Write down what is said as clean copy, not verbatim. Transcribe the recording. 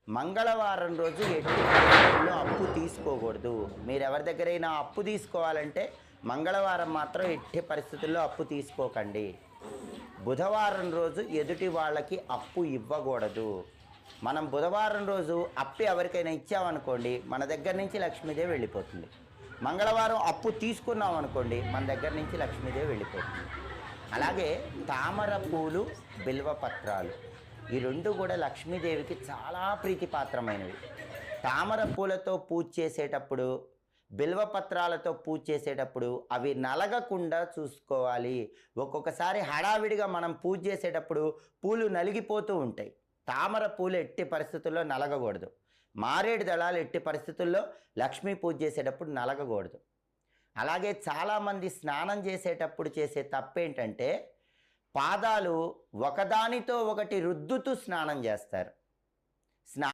మంగళవారం రోజు ఎట్టి పరిస్థితుల్లో అప్పు తీసుకోకూడదు. మీరెవరి దగ్గరైనా అప్పు తీసుకోవాలంటే మంగళవారం మాత్రం ఎట్టి పరిస్థితుల్లో అప్పు తీసుకోకండి. బుధవారం రోజు ఎదుటి వాళ్ళకి అప్పు ఇవ్వకూడదు. మనం బుధవారం రోజు అప్పు ఎవరికైనా ఇచ్చామనుకోండి, మన దగ్గర నుంచి లక్ష్మీదేవి వెళ్ళిపోతుంది. మంగళవారం అప్పు తీసుకున్నాం అనుకోండి, మన దగ్గర నుంచి లక్ష్మీదేవి వెళ్ళిపోతుంది. అలాగే తామర పూలు, బిల్వపత్రాలు ఈ రెండు కూడా లక్ష్మీదేవికి చాలా ప్రీతిపాత్రమైనవి. తామర పూలతో పూజ చేసేటప్పుడు, బిల్వపత్రాలతో పూజ చేసేటప్పుడు అవి నలగకుండా చూసుకోవాలి. ఒక్కొక్కసారి హడావిడిగా మనం పూజ చేసేటప్పుడు పూలు నలిగిపోతూ ఉంటాయి. తామర పూలు ఎట్టి పరిస్థితుల్లో నలగకూడదు. మారేడు దళాలు ఎట్టి పరిస్థితుల్లో లక్ష్మీ పూజ చేసేటప్పుడు నలగకూడదు. అలాగే చాలామంది స్నానం చేసేటప్పుడు చేసే తప్పేంటంటే పాదాలు ఒకదానితో ఒకటి రుద్దుతూ స్నానం చేస్తారు.